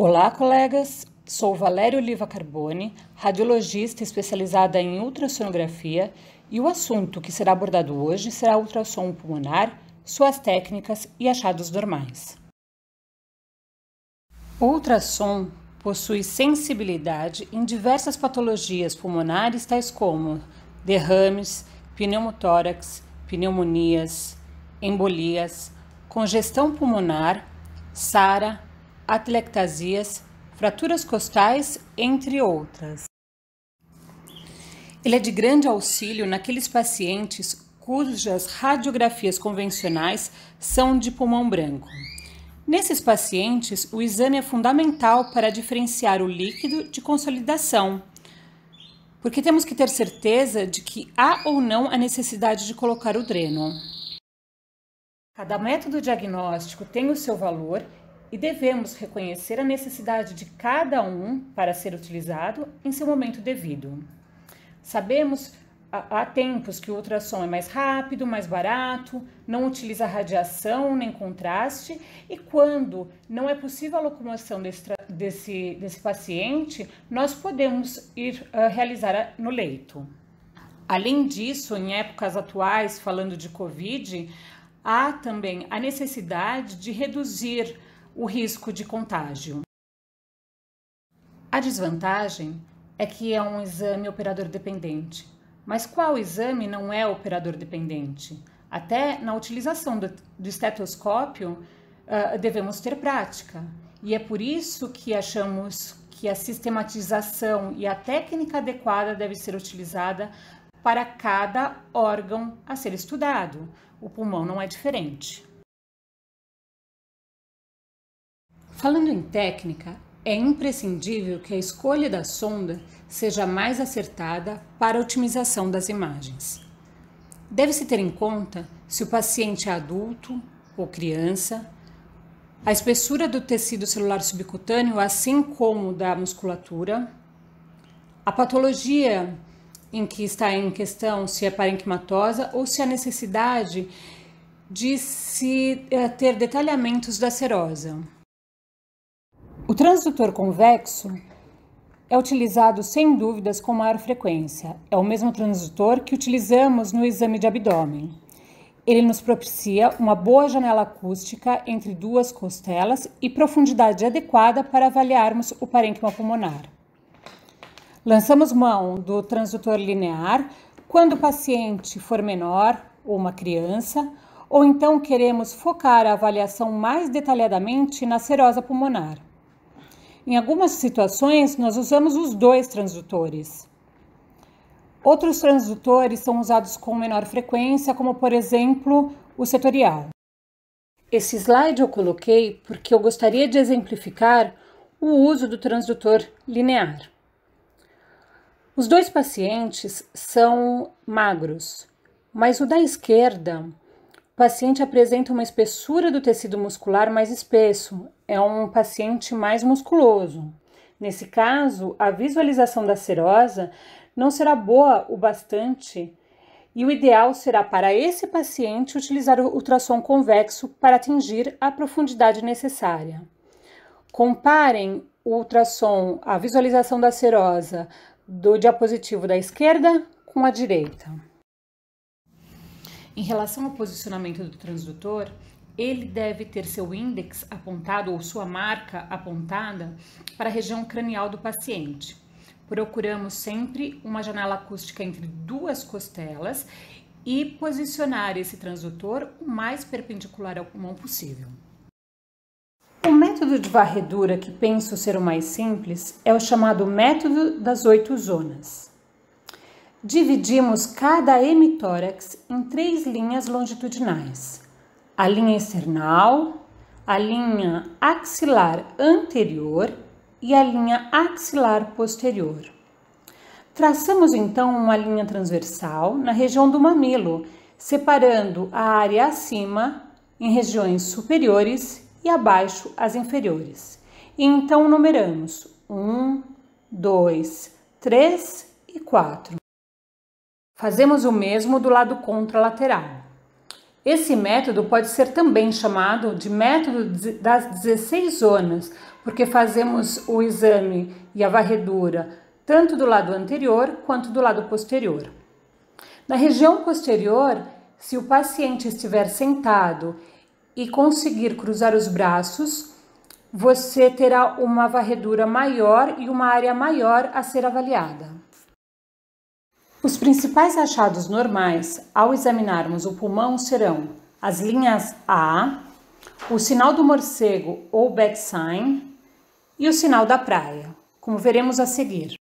Olá, colegas! Sou Valéria Oliva Carboni, radiologista especializada em ultrassonografia, e o assunto que será abordado hoje será ultrassom pulmonar, suas técnicas e achados normais. O ultrassom possui sensibilidade em diversas patologias pulmonares, tais como derrames, pneumotórax, pneumonias, embolias, congestão pulmonar, SARA, atelectasias, fraturas costais, entre outras. Ele é de grande auxílio naqueles pacientes cujas radiografias convencionais são de pulmão branco. Nesses pacientes, o exame é fundamental para diferenciar o líquido de consolidação, porque temos que ter certeza de que há ou não a necessidade de colocar o dreno. Cada método diagnóstico tem o seu valor e devemos reconhecer a necessidade de cada um para ser utilizado em seu momento devido. Sabemos há tempos que o ultrassom é mais rápido, mais barato, não utiliza radiação nem contraste, e quando não é possível a locomoção desse paciente, nós podemos ir realizar no leito. Além disso, em épocas atuais, falando de Covid, há também a necessidade de reduzir o risco de contágio. A desvantagem é que é um exame operador dependente. Mas qual exame não é operador dependente? Até na utilização do estetoscópio devemos ter prática. E é por isso que achamos que a sistematização e a técnica adequada deve ser utilizada para cada órgão a ser estudado. O pulmão não é diferente. Falando em técnica, é imprescindível que a escolha da sonda seja mais acertada para a otimização das imagens. Deve-se ter em conta se o paciente é adulto ou criança, a espessura do tecido celular subcutâneo, assim como da musculatura, a patologia em que está em questão, se é parenquimatosa ou se há necessidade de se ter detalhamentos da serosa. O transdutor convexo é utilizado sem dúvidas com maior frequência. É o mesmo transdutor que utilizamos no exame de abdômen. Ele nos propicia uma boa janela acústica entre duas costelas e profundidade adequada para avaliarmos o parênquima pulmonar. Lançamos mão do transdutor linear quando o paciente for menor ou uma criança, ou então queremos focar a avaliação mais detalhadamente na serosa pulmonar. Em algumas situações, nós usamos os dois transdutores. Outros transdutores são usados com menor frequência, como, por exemplo, o setorial. Esse slide eu coloquei porque eu gostaria de exemplificar o uso do transdutor linear. Os dois pacientes são magros, mas o da esquerda, o paciente apresenta uma espessura do tecido muscular mais espesso, é um paciente mais musculoso. Nesse caso, a visualização da serosa não será boa o bastante e o ideal será para esse paciente utilizar o ultrassom convexo para atingir a profundidade necessária. Comparem o ultrassom, a visualização da serosa do diapositivo da esquerda com a direita. Em relação ao posicionamento do transdutor, ele deve ter seu índex apontado ou sua marca apontada para a região cranial do paciente. Procuramos sempre uma janela acústica entre duas costelas e posicionar esse transdutor o mais perpendicular ao pulmão possível. O método de varredura que penso ser o mais simples é o chamado método das 8 zonas. Dividimos cada hemitórax em 3 linhas longitudinais. A linha external, a linha axilar anterior e a linha axilar posterior. Traçamos então uma linha transversal na região do mamilo, separando a área acima em regiões superiores e abaixo as inferiores. E então numeramos 1, 2, 3 e 4. Fazemos o mesmo do lado contralateral. Esse método pode ser também chamado de método das 16 zonas, porque fazemos o exame e a varredura tanto do lado anterior quanto do lado posterior. Na região posterior, se o paciente estiver sentado e conseguir cruzar os braços, você terá uma varredura maior e uma área maior a ser avaliada. Os principais achados normais ao examinarmos o pulmão serão as linhas A, o sinal do morcego ou bat sign e o sinal da praia, como veremos a seguir.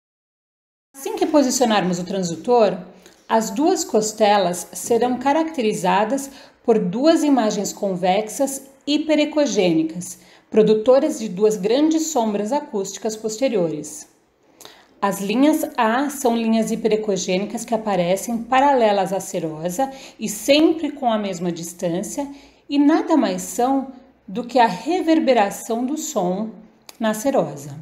Assim que posicionarmos o transdutor, as duas costelas serão caracterizadas por duas imagens convexas hiperecogênicas, produtoras de duas grandes sombras acústicas posteriores. As linhas A são linhas hiperecogênicas que aparecem paralelas à serosa e sempre com a mesma distância e nada mais são do que a reverberação do som na serosa.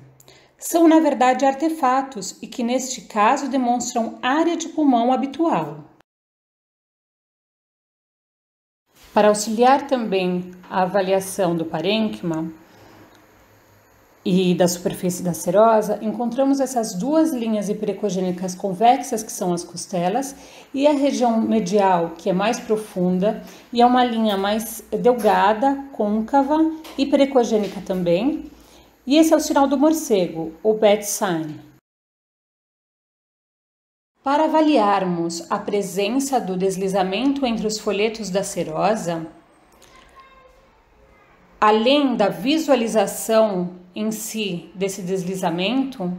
São, na verdade, artefatos e que, neste caso, demonstram área de pulmão habitual. Para auxiliar também a avaliação do parênquima e da superfície da serosa, encontramos essas duas linhas hiperecogênicas convexas, que são as costelas, e a região medial, que é mais profunda, e é uma linha mais delgada, côncava, hiperecogênica também. E esse é o sinal do morcego, o bat sign. Para avaliarmos a presença do deslizamento entre os folhetos da serosa, além da visualização em si desse deslizamento,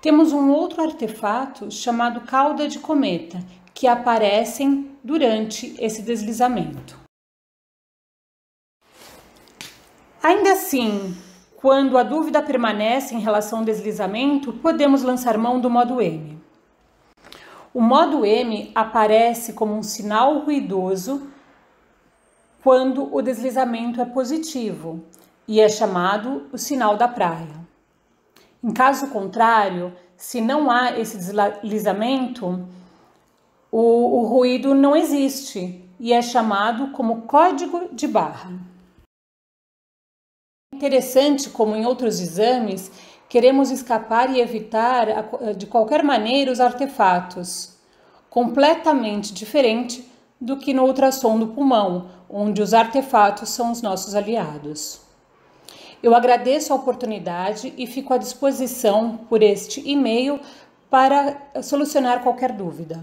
temos um outro artefato chamado cauda de cometa, que aparecem durante esse deslizamento. Ainda assim, quando a dúvida permanece em relação ao deslizamento, podemos lançar mão do modo M. O modo M aparece como um sinal ruidoso quando o deslizamento é positivo e é chamado o sinal da praia. Em caso contrário, se não há esse deslizamento, o ruído não existe e é chamado como código de barra. Interessante como em outros exames, queremos escapar e evitar de qualquer maneira os artefatos, completamente diferente do que no ultrassom do pulmão, onde os artefatos são os nossos aliados. Eu agradeço a oportunidade e fico à disposição por este e-mail para solucionar qualquer dúvida.